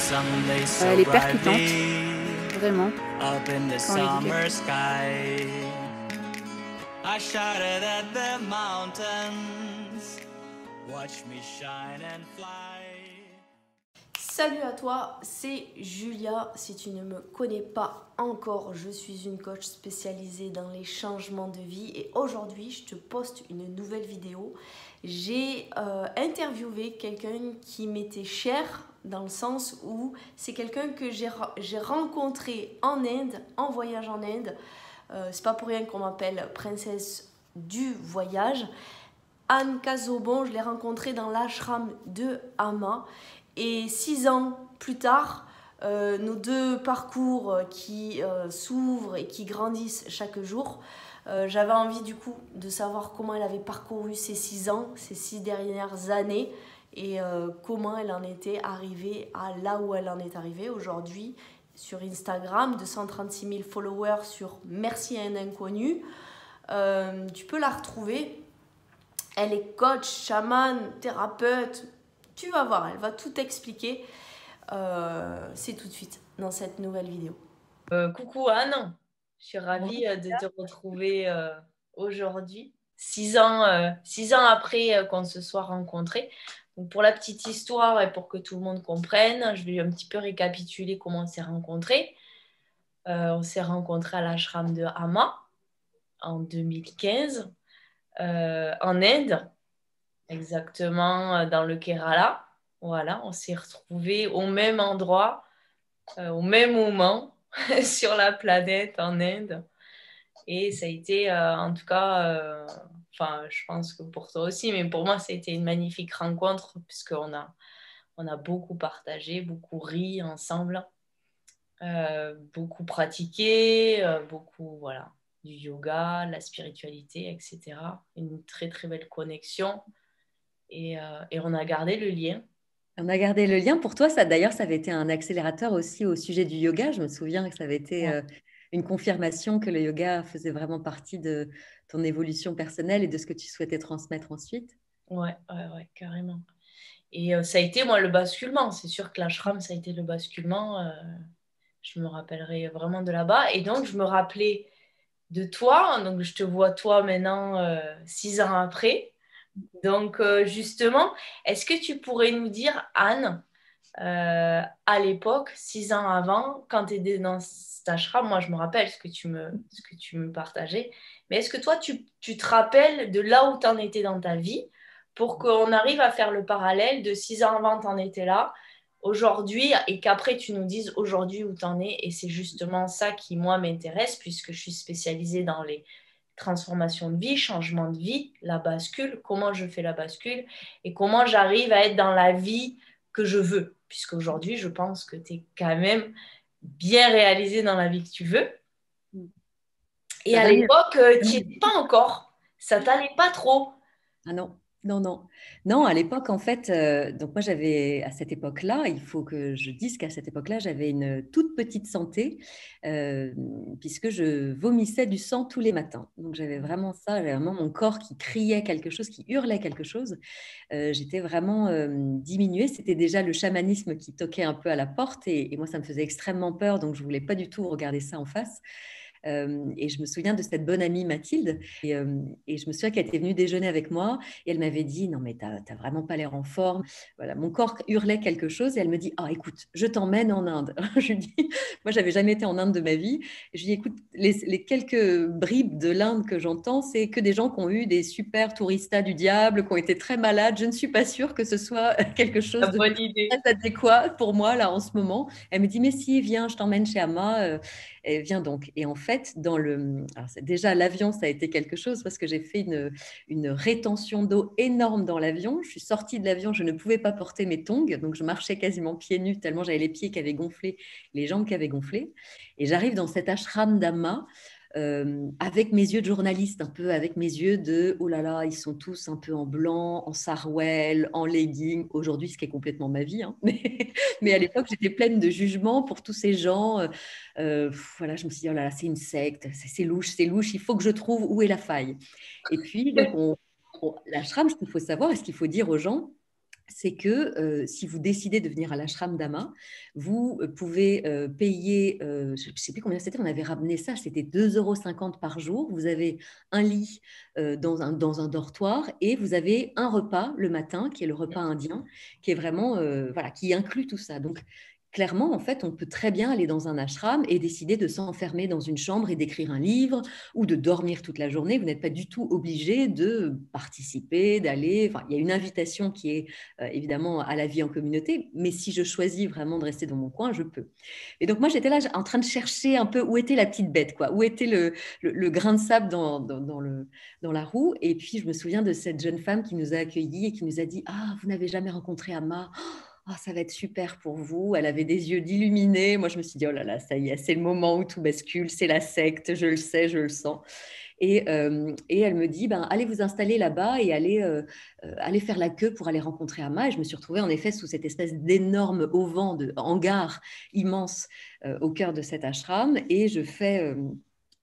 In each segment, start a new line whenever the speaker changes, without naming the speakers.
Elle est percutante, vraiment, quand elle dit quelque chose.
I shouted at the mountains, watch me shine and fly.
Salut à toi, c'est Julia. Si tu ne me connais pas encore, je suis une coach spécialisée dans les changements de vie et aujourd'hui je te poste une nouvelle vidéo. J'ai interviewé quelqu'un qui m'était cher dans le sens où c'est quelqu'un que j'ai rencontré en Inde, en voyage en Inde. C'est pas pour rien qu'on m'appelle princesse du voyage. Anne Casaubon, je l'ai rencontrée dans l'ashram de Amma. Et 6 ans plus tard, nos deux parcours qui s'ouvrent et qui grandissent chaque jour. J'avais envie du coup de savoir comment elle avait parcouru ces 6 ans, ces 6 dernières années et comment elle en était arrivée à là où elle en est arrivée aujourd'hui sur Instagram, 236 000 followers sur Merci à un inconnu. Tu peux la retrouver. Elle est coach, chamane, thérapeute. Tu vas voir, elle va tout expliquer. C'est tout de suite dans cette nouvelle vidéo. Coucou Anne, je suis ravie de te retrouver aujourd'hui, 6 ans après qu'on se soit rencontrés. Donc pour la petite histoire et pour que tout le monde comprenne, je vais un petit peu récapituler comment on s'est rencontrés. On s'est rencontrés à l'ashram de Amma en 2015 en Inde. Exactement, dans le Kerala. Voilà, on s'est retrouvés au même endroit, au même moment, sur la planète en Inde. Et ça a été, en tout cas, enfin, je pense que pour toi aussi, mais pour moi, ça a été une magnifique rencontre, puisqu'on a beaucoup partagé, beaucoup ri ensemble, beaucoup pratiqué, beaucoup, voilà, du yoga, la spiritualité, etc. Une très, très belle connexion. Et on a gardé le lien.
On a gardé le lien. Pour toi, ça d'ailleurs, ça avait été un accélérateur aussi au sujet du yoga. Je me souviens que ça avait été une confirmation que le yoga faisait vraiment partie de ton évolution personnelle et de ce que tu souhaitais transmettre ensuite.
Ouais, carrément. Et ça a été, moi, le basculement. C'est sûr que l'ashram, ça a été le basculement. Je me rappellerai vraiment de là-bas. Et donc, je me rappelais de toi. Donc, je te vois toi maintenant, 6 ans après. Donc, justement, est-ce que tu pourrais nous dire, Anne, à l'époque, 6 ans avant, quand tu étais dans cet ashram, moi je me rappelle ce que tu me partageais, mais est-ce que toi, tu te rappelles de là où tu en étais dans ta vie pour qu'on arrive à faire le parallèle de 6 ans avant, tu en étais là, aujourd'hui, et qu'après tu nous dises aujourd'hui où tu en es, et c'est justement ça qui, moi, m'intéresse, puisque je suis spécialisée dans les transformation de vie, changement de vie, la bascule, comment je fais la bascule et comment j'arrive à être dans la vie que je veux. Puisqu'aujourd'hui, je pense que tu es quand même bien réalisé dans la vie que tu veux. Et à l'époque, tu n'y étais pas encore. Ça t'allait pas trop.
Ah non. Non, à l'époque, en fait, donc moi j'avais, à cette époque-là, il faut que je dise qu'à cette époque-là, j'avais une toute petite santé, puisque je vomissais du sang tous les matins. Donc j'avais vraiment ça, j'avais vraiment mon corps qui criait quelque chose, qui hurlait quelque chose. J'étais vraiment diminuée. C'était déjà le chamanisme qui toquait un peu à la porte, et moi, ça me faisait extrêmement peur, donc je voulais pas du tout regarder ça en face. Et je me souviens de cette bonne amie Mathilde, et je me souviens qu'elle était venue déjeuner avec moi et elle m'avait dit non mais t'as vraiment pas l'air en forme. Voilà, mon corps hurlait quelque chose et elle me dit ah écoute, je t'emmène en Inde. Je lui dis moi j'avais jamais été en Inde de ma vie. Je lui dis écoute, les quelques bribes de l'Inde que j'entends, c'est que des gens qui ont eu des super touristas du diable, qui ont été très malades. Je ne suis pas sûre que ce soit quelque chose de
bonne idée.
très adéquat pour moi là en ce moment. Elle me dit mais si, viens, je t'emmène chez Amma. Et viens donc. Et en fait, déjà l'avion, ça a été quelque chose parce que j'ai fait une rétention d'eau énorme dans l'avion. Je suis sortie de l'avion, je ne pouvais pas porter mes tongs, donc je marchais quasiment pieds nus tellement j'avais les pieds qui avaient gonflé, les jambes qui avaient gonflé. Et j'arrive dans cet ashram d'Amma avec mes yeux de journaliste, un peu avec mes yeux de oh là là, ils sont tous un peu en blanc, en sarouel, en legging. Aujourd'hui, ce qui est complètement ma vie, hein. Mais à l'époque, j'étais pleine de jugement pour tous ces gens. Voilà, je me suis dit oh là là, c'est une secte, c'est louche, il faut que je trouve où est la faille. Et puis, donc, l'ashram, ce qu'il faut savoir et ce qu'il faut dire aux gens, c'est que si vous décidez de venir à l'ashram d'Ama, vous pouvez payer, je ne sais plus combien c'était, on avait ramené ça, c'était 2,50 € par jour. Vous avez un lit dans un dortoir et vous avez un repas le matin, qui est le repas indien, qui est vraiment, voilà, qui inclut tout ça. Donc, clairement, en fait, on peut très bien aller dans un ashram et décider de s'enfermer dans une chambre et d'écrire un livre ou de dormir toute la journée. Vous n'êtes pas du tout obligé de participer, d'aller. Enfin, il y a une invitation qui est évidemment à la vie en communauté, mais si je choisis vraiment de rester dans mon coin, je peux. Et donc moi, j'étais là en train de chercher un peu où était la petite bête, quoi, où était le grain de sable dans la roue. Et puis, je me souviens de cette jeune femme qui nous a accueillis et qui nous a dit « Ah, vous n'avez jamais rencontré Amma ? Oh, ça va être super pour vous. » Elle avait des yeux d'illuminée. Moi, je me suis dit « Oh là là, ça y est, c'est le moment où tout bascule, c'est la secte, je le sais, je le sens. » Et elle me dit, allez vous installer là-bas et allez faire la queue pour aller rencontrer Amma. Et je me suis retrouvée en effet sous cette espèce d'énorme auvent de hangar immense au cœur de cet ashram. Et je fais...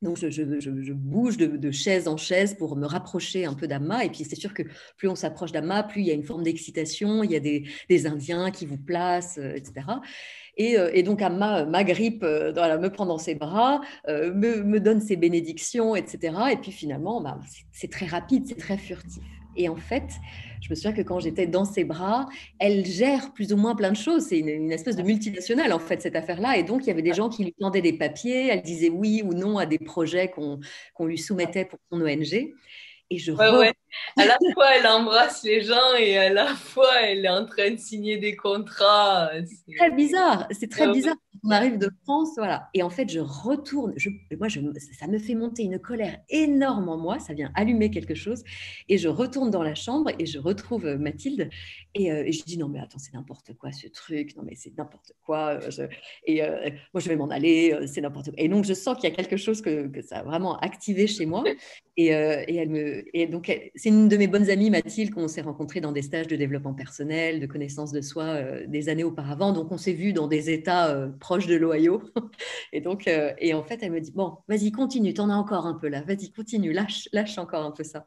donc, je bouge de chaise en chaise pour me rapprocher un peu d'Amma. Et puis, c'est sûr que plus on s'approche d'Amma, plus il y a une forme d'excitation. Il y a des Indiens qui vous placent, etc. Et donc, Amma m'agrippe, me prend dans ses bras, me donne ses bénédictions, etc. Et puis, finalement, c'est très rapide, c'est très furtif. Et en fait, je me souviens que quand j'étais dans ses bras, elle gère plus ou moins plein de choses. C'est une espèce de multinationale, en fait, cette affaire-là. Et donc, il y avait des gens qui lui tendaient des papiers. Elle disait oui ou non à des projets qu'on lui soumettait pour son ONG. Et
ouais. À la fois, elle embrasse les gens et à la fois, elle est en train de signer des contrats.
C'est très bizarre. C'est très bizarre. On arrive de France, voilà. Et en fait, je retourne. Ça me fait monter une colère énorme en moi. Ça vient allumer quelque chose. Et je retourne dans la chambre et je retrouve Mathilde. Et je dis non, mais attends, c'est n'importe quoi ce truc. Non, mais c'est n'importe quoi. Moi, je vais m'en aller. C'est n'importe quoi. Et donc, je sens qu'il y a quelque chose que ça a vraiment activé chez moi. Et donc, c'est une de mes bonnes amies, Mathilde, qu'on s'est rencontrées dans des stages de développement personnel, de connaissance de soi des années auparavant. Donc, on s'est vus dans des états proches de l'Ohio. Et en fait, elle me dit, bon, vas-y, continue, t'en as encore un peu là. Vas-y, continue, lâche encore un peu ça.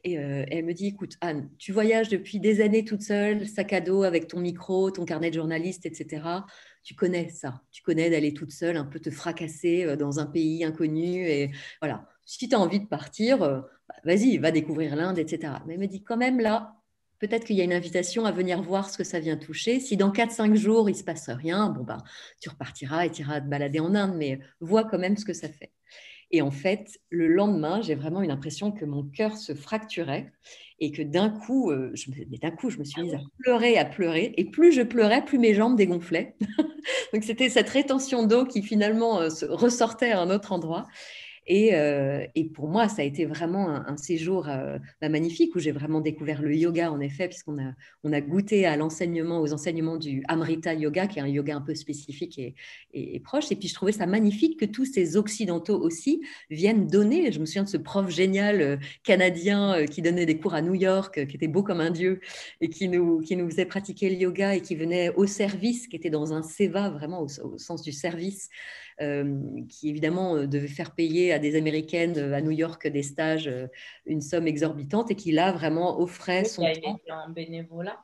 Et elle me dit, écoute, Anne, tu voyages depuis des années toute seule, sac à dos avec ton micro, ton carnet de journaliste, etc. Tu connais ça. Tu connais d'aller toute seule, un peu te fracasser dans un pays inconnu. Et voilà, si tu as envie de partir, vas-y, va découvrir l'Inde, etc. Mais elle me dit, quand même, là, peut-être qu'il y a une invitation à venir voir ce que ça vient toucher. Si dans 4-5 jours, il ne se passe rien, tu repartiras et tu iras te balader en Inde, mais vois quand même ce que ça fait. Et en fait, le lendemain, j'ai vraiment eu l'impression que mon cœur se fracturait et que d'un coup, je me suis mise à pleurer. Et plus je pleurais, plus mes jambes dégonflaient. Donc, c'était cette rétention d'eau qui finalement ressortait à un autre endroit. Et pour moi, ça a été vraiment un séjour magnifique où j'ai vraiment découvert le yoga, en effet, puisqu'on a goûté aux enseignements du Amrita Yoga, qui est un yoga un peu spécifique et proche. Et puis, je trouvais ça magnifique que tous ces Occidentaux aussi viennent donner. Je me souviens de ce prof génial canadien qui donnait des cours à New York, qui était beau comme un dieu, et qui nous faisait pratiquer le yoga et qui venait au service, qui était dans un seva, vraiment au sens du service. Qui évidemment devait faire payer à des Américaines à New York des stages une somme exorbitante et qui là vraiment offrait son temps
en bénévolat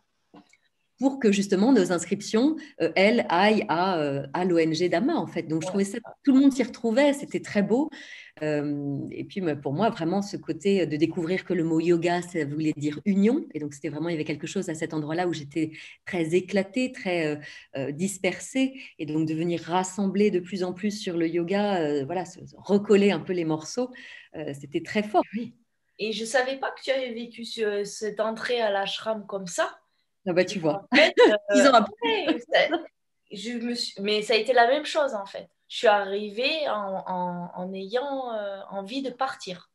pour que justement nos inscriptions, elles, aillent à l'ONG d'Ama en fait. Donc je trouvais ça, tout le monde s'y retrouvait, c'était très beau. Et puis pour moi, vraiment ce côté de découvrir que le mot yoga, ça voulait dire union. Et donc c'était vraiment, il y avait quelque chose à cet endroit-là où j'étais très éclatée, très dispersée. Et donc de venir rassembler de plus en plus sur le yoga, voilà, recoller un peu les morceaux, c'était très fort. Oui.
Et je ne savais pas que tu avais vécu cette entrée à l'ashram comme ça.
Ah bah tu vois.
En fait,
10 ans après.
Mais ça a été la même chose en fait. Je suis arrivée en ayant envie de partir.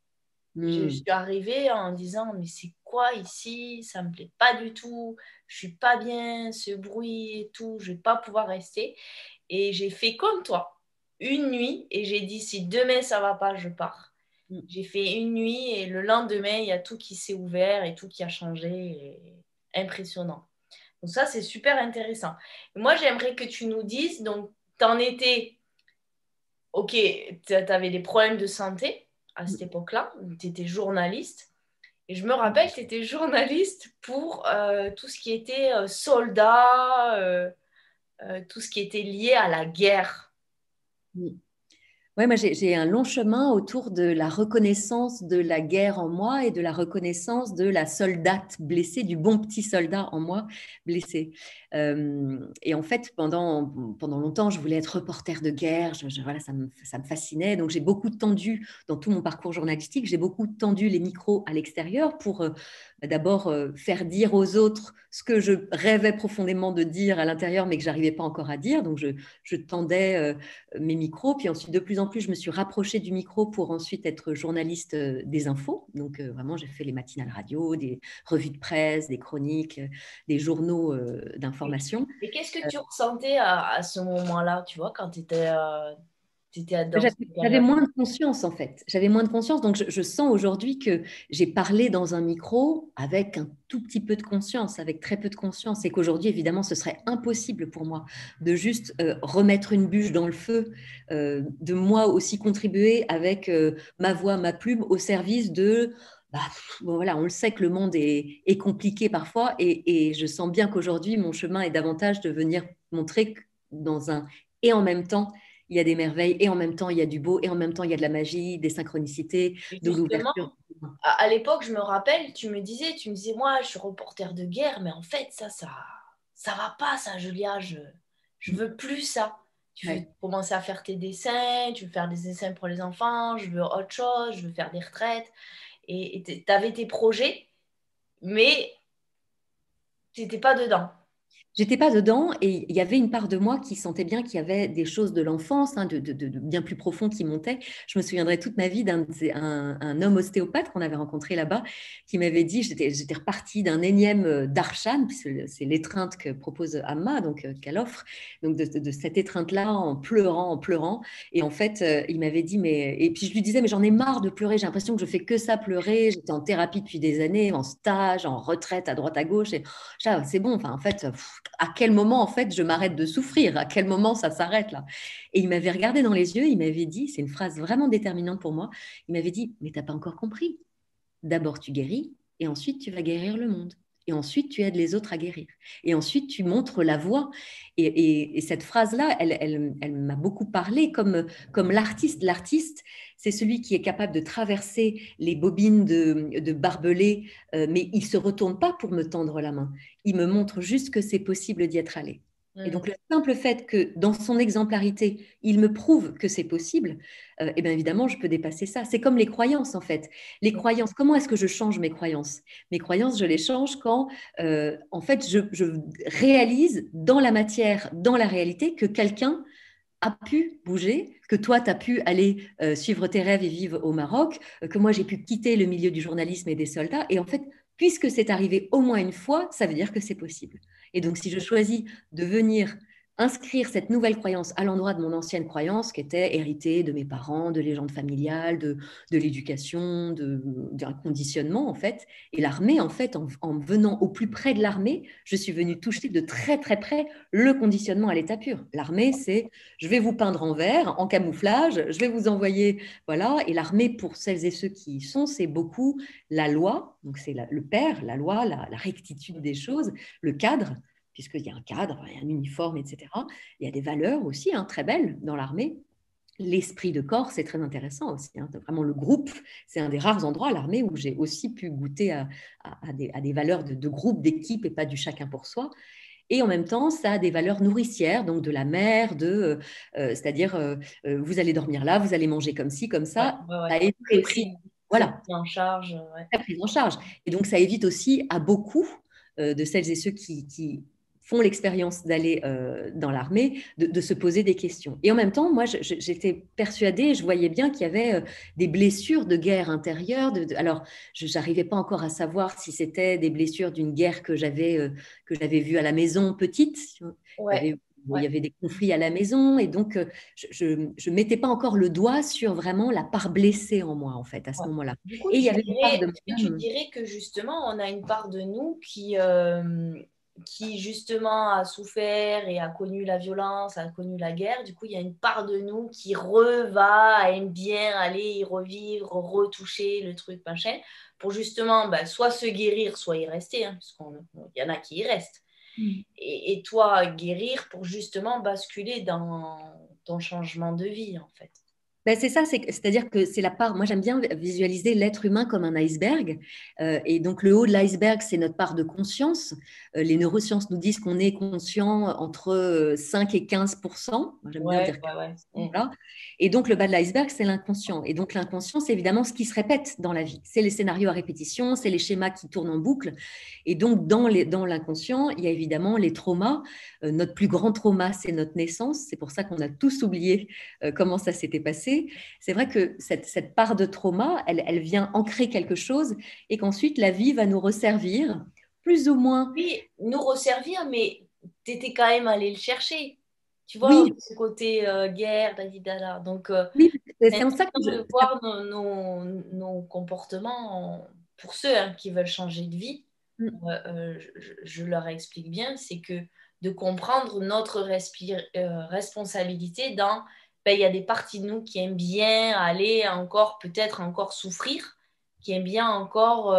Je suis arrivée en disant mais c'est quoi ici, ça me plaît pas du tout, je suis pas bien, ce bruit et tout, je vais pas pouvoir rester. Et j'ai fait comme toi, une nuit, et j'ai dit si demain ça va pas, je pars. J'ai fait une nuit et le lendemain, il y a tout qui s'est ouvert et tout qui a changé. Et impressionnant. Donc ça, c'est super intéressant. Moi, j'aimerais que tu nous dises, donc, t'en étais, ok, t'avais des problèmes de santé à cette époque-là, tu étais journaliste, Et je me rappelle, tu étais journaliste pour tout ce qui était soldats, tout ce qui était lié à la guerre.
Oui, moi j'ai un long chemin autour de la reconnaissance de la guerre en moi et de la reconnaissance de la soldate blessée, du bon petit soldat en moi blessé. Et en fait, pendant longtemps, je voulais être reporter de guerre, voilà, ça me fascinait. Donc j'ai beaucoup tendu, dans tout mon parcours journalistique, j'ai beaucoup tendu les micros à l'extérieur pour d'abord faire dire aux autres ce que je rêvais profondément de dire à l'intérieur, mais que j'arrivais pas encore à dire. Donc je tendais mes micros. Puis ensuite, de plus en plus, je me suis rapprochée du micro pour ensuite être journaliste des infos. Donc vraiment, j'ai fait les matinales radio, des revues de presse, des chroniques, des journaux d'information.
Et qu'est-ce que tu ressentais à ce moment-là, tu vois, quand tu étais dans cette
J'avais
période?
moins de conscience en fait. J'avais moins de conscience, donc je sens aujourd'hui que j'ai parlé dans un micro avec un tout petit peu de conscience, avec très peu de conscience, et qu'aujourd'hui évidemment ce serait impossible pour moi de juste remettre une bûche dans le feu, de moi aussi contribuer avec ma voix, ma plume au service de bon, voilà, on le sait que le monde est compliqué parfois, et je sens bien qu'aujourd'hui mon chemin est davantage de venir montrer que dans un et en même temps il y a des merveilles, et en même temps, il y a du beau, et en même temps, il y a de la magie, des synchronicités,
Et
de
justement,
l'ouverture.
à l'époque, je me rappelle, tu me disais, moi, je suis reporter de guerre, mais en fait, ça va pas, ça, Julia. Je veux plus ça. Tu veux
Ouais.
commencer à faire tes dessins, tu veux faire des dessins pour les enfants, je veux autre chose, je veux faire des retraites. Et tu avais tes projets, mais tu n'étais pas dedans.
J'étais pas dedans, et il y avait une part de moi qui sentait bien qu'il y avait des choses de l'enfance, hein, de bien plus profond qui montaient. Je me souviendrai toute ma vie un homme ostéopathe qu'on avait rencontré là-bas qui m'avait dit, j'étais repartie d'un énième darshan, puisque c'est l'étreinte que propose Amma, donc qu'elle offre, donc de cette étreinte-là en pleurant, en pleurant. Et en fait, il m'avait dit, et puis je lui disais, mais j'en ai marre de pleurer, j'ai l'impression que je fais que ça, pleurer. J'étais en thérapie depuis des années, en stage, en retraite à droite à gauche, et c'est bon, enfin, en fait, à quel moment, en fait, je m'arrête de souffrir? À quel moment ça s'arrête là? Et il m'avait regardé dans les yeux, il m'avait dit, c'est une phrase vraiment déterminante pour moi, il m'avait dit, mais t'as pas encore compris. D'abord, tu guéris, et ensuite, tu vas guérir le monde. Et ensuite, tu aides les autres à guérir. Et ensuite, tu montres la voie. Et cette phrase-là, elle m'a beaucoup parlé comme l'artiste. L'artiste, c'est celui qui est capable de traverser les bobines de barbelés, mais il ne se retourne pas pour me tendre la main. Il me montre juste que c'est possible d'y être allé. Et donc, le simple fait que dans son exemplarité, il me prouve que c'est possible, et bien évidemment, je peux dépasser ça. C'est comme les croyances, en fait. Les croyances, comment est-ce que je change mes croyances? Mes croyances, je les change quand, en fait, je réalise dans la matière, dans la réalité, que quelqu'un a pu bouger, que toi, tu as pu aller suivre tes rêves et vivre au Maroc, que moi, j'ai pu quitter le milieu du journalisme et des soldats. Et en fait, puisque c'est arrivé au moins une fois, ça veut dire que c'est possible. Et donc, si je choisis de venir inscrire cette nouvelle croyance à l'endroit de mon ancienne croyance qui était héritée de mes parents, de légendes familiales, de l'éducation, d'un conditionnement en fait. Et l'armée, en fait, en venant au plus près de l'armée, je suis venue toucher de très très près le conditionnement à l'état pur. L'armée, c'est je vais vous peindre en vert, en camouflage, je vais vous envoyer, voilà. Et l'armée, pour celles et ceux qui y sont, c'est beaucoup la loi, donc c'est le père, la loi, la rectitude des choses, le cadre, puisqu'il y a un cadre, il y a un uniforme, etc. Il y a des valeurs aussi très belles dans l'armée. L'esprit de corps, c'est très intéressant aussi. Vraiment, le groupe, c'est un des rares endroits à l'armée où j'ai aussi pu goûter à des valeurs de groupe, d'équipe, et pas du chacun pour soi. Et en même temps, ça a des valeurs nourricières, donc de la mère, c'est-à-dire vous allez dormir là, vous allez manger comme ci, comme ça. Ça évite aussi, voilà,
pris en charge.
très prise en charge. Et donc, ça évite aussi à beaucoup de celles et ceux qui font l'expérience d'aller dans l'armée, de se poser des questions. Et en même temps, moi, j'étais persuadée, je voyais bien qu'il y avait des blessures de guerre intérieure. Alors, je n'arrivais pas encore à savoir si c'était des blessures d'une guerre que j'avais vue à la maison petite. Il y avait des conflits à la maison, et donc je ne mettais pas encore le doigt sur vraiment la part blessée en moi, en fait, à ce moment-là.
Du coup,
Et il y avait une part de
tu dirais que justement, on a une part de nous qui justement a souffert et a connu la violence, a connu la guerre. Du coup, il y a une part de nous qui aime bien aller y revivre, retoucher le truc, machin, pour justement soit se guérir, soit y rester, hein, parce qu'il y en a qui y restent. Et toi, guérir pour justement basculer dans ton changement de vie, en fait.
Ben, c'est ça, c'est-à-dire que c'est la part, moi j'aime bien visualiser l'être humain comme un iceberg, et donc le haut de l'iceberg, c'est notre part de conscience. Les neurosciences nous disent qu'on est conscient entre 5 et 15%, moi j'aime bien dire 15%, voilà. Et donc le bas de l'iceberg, c'est l'inconscient. Et donc l'inconscient, c'est évidemment ce qui se répète dans la vie. C'est les scénarios à répétition, c'est les schémas qui tournent en boucle. Et donc dans l'inconscient, il y a évidemment les traumas. Notre plus grand trauma, c'est notre naissance. C'est pour ça qu'on a tous oublié comment ça s'était passé. C'est vrai que cette part de trauma, elle vient ancrer quelque chose et qu'ensuite la vie va nous resservir, plus ou moins.
Oui, nous resservir, mais tu étais quand même allé le chercher. Tu vois,
oui.
ce côté guerre, dadidada. Donc,
oui, c'est en ça que
de voir nos comportements, pour ceux qui veulent changer de vie, je leur explique bien, c'est que de comprendre notre responsabilité dans, il y a des parties de nous qui aiment bien aller encore, peut-être encore souffrir, qui aiment bien encore,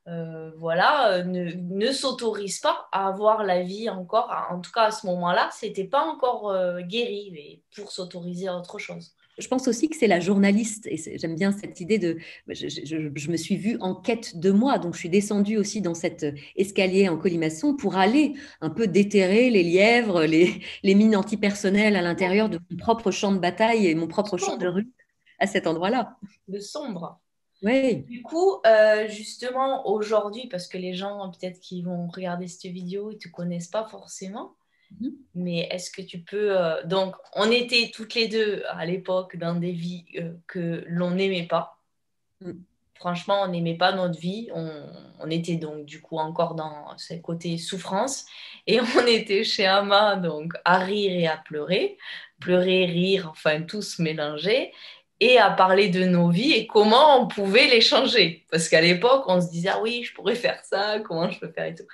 ne s'autorisent pas à avoir la vie encore, en tout cas à ce moment-là, c'était pas encore guéri, et pour s'autoriser à autre chose.
Je pense aussi que c'est la journaliste, et j'aime bien cette idée de... Je me suis vue en quête de moi, donc je suis descendue aussi dans cet escalier en colimaçon pour aller un peu déterrer les lièvres, les mines antipersonnelles à l'intérieur de mon propre champ de bataille et mon propre champ de rue à cet endroit-là.
Le sombre.
Oui.
Du coup, justement, aujourd'hui, parce que les gens, peut-être qui vont regarder cette vidéo, ils ne te connaissent pas forcément, mais est-ce que tu peux... donc, on était toutes les deux à l'époque dans des vies que l'on n'aimait pas. Franchement, on n'aimait pas notre vie. On était donc du coup encore dans ce côté souffrance. Et on était chez Ama, donc à rire et à pleurer. Pleurer, rire, enfin tous mélangés. Et à parler de nos vies et comment on pouvait les changer. Parce qu'à l'époque, on se disait, ah oui, je pourrais faire ça, comment je peux faire et tout.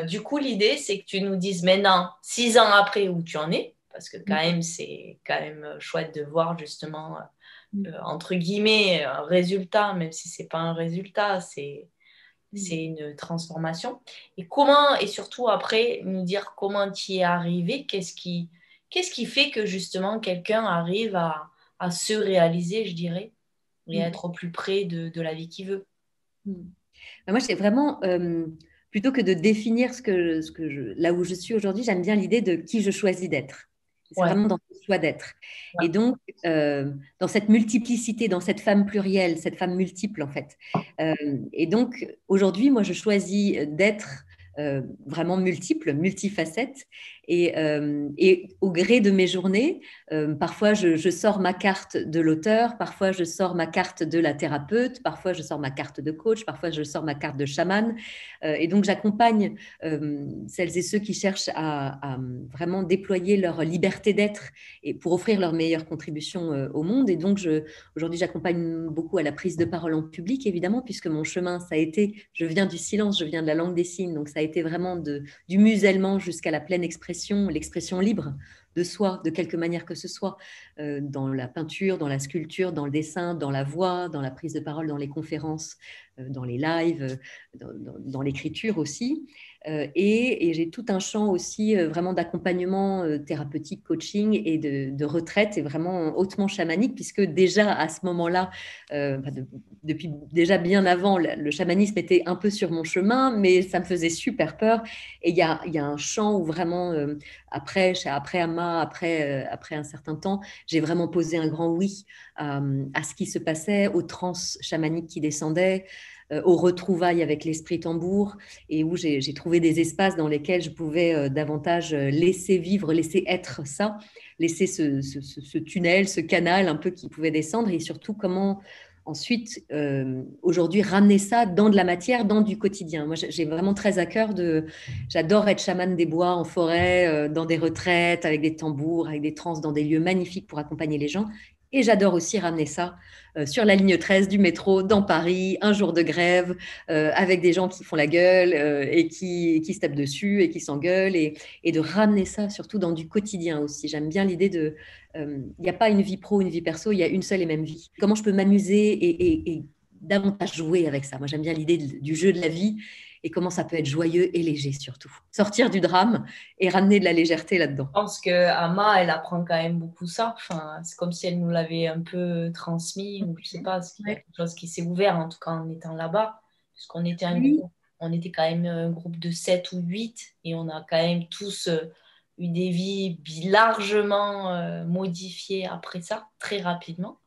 Du coup, l'idée, c'est que tu nous dises maintenant, 6 ans après, où tu en es. Parce que quand même, c'est quand même chouette de voir justement, entre guillemets, un résultat, même si ce n'est pas un résultat, c'est une transformation. Et comment, et surtout après, nous dire comment tu y es arrivé, qu'est-ce qui fait que justement quelqu'un arrive à se réaliser, je dirais, et être au plus près de la vie qu'il veut.
Moi, c'est vraiment, plutôt que de définir là où je suis aujourd'hui, j'aime bien l'idée de qui je choisis d'être. C'est vraiment dans ce choix d'être. Et donc, dans cette multiplicité, dans cette femme plurielle, cette femme multiple, en fait. Et donc, aujourd'hui, moi, je choisis d'être vraiment multiple, multifacette. Et au gré de mes journées, parfois je sors ma carte de l'auteur, parfois je sors ma carte de la thérapeute, parfois je sors ma carte de coach, parfois je sors ma carte de chaman. Et donc j'accompagne celles et ceux qui cherchent à vraiment déployer leur liberté d'être et pour offrir leur meilleure contribution au monde. Et donc aujourd'hui j'accompagne beaucoup à la prise de parole en public, évidemment, puisque mon chemin, ça a été, je viens du silence, je viens de la langue des signes, donc ça a été vraiment du musellement jusqu'à la pleine expression, l'expression libre de soi, de quelque manière que ce soit, dans la peinture, dans la sculpture, dans le dessin, dans la voix, dans la prise de parole, dans les conférences, dans les lives, dans l'écriture aussi. Et j'ai tout un champ aussi vraiment d'accompagnement thérapeutique, coaching et de retraite, et vraiment hautement chamanique, puisque déjà à ce moment-là, depuis déjà bien avant, le chamanisme était un peu sur mon chemin, mais ça me faisait super peur. Et il y a un champ où vraiment, après Ama, après un certain temps, j'ai vraiment posé un grand oui à ce qui se passait, aux trans chamaniques qui descendaient, aux retrouvailles avec l'esprit tambour, et où j'ai trouvé des espaces dans lesquels je pouvais davantage laisser vivre, laisser être ça, laisser ce tunnel, ce canal un peu qui pouvait descendre, et surtout comment ensuite, aujourd'hui, ramener ça dans de la matière, dans du quotidien. Moi, j'ai vraiment très à cœur j'adore être chamane des bois, en forêt, dans des retraites, avec des tambours, avec des trans, dans des lieux magnifiques pour accompagner les gens. Et j'adore aussi ramener ça sur la ligne 13 du métro, dans Paris, un jour de grève, avec des gens qui font la gueule et qui se tapent dessus et qui s'engueulent, et de ramener ça surtout dans du quotidien aussi. J'aime bien l'idée de... Il n'y a pas une vie pro, une vie perso, il y a une seule et même vie. Comment je peux m'amuser et davantage jouer avec ça. Moi, j'aime bien l'idée du jeu de la vie et comment ça peut être joyeux et léger surtout. Sortir du drame et ramener de la légèreté là-dedans.
Je pense que Ama, elle apprend quand même beaucoup ça. Enfin, c'est comme si elle nous l'avait un peu transmis, ou je sais pas, il y a quelque chose qui s'est ouvert en tout cas en étant là-bas, puisqu'on était on était quand même un groupe de 7 ou 8 et on a quand même tous eu des vies largement modifiées après ça, très rapidement.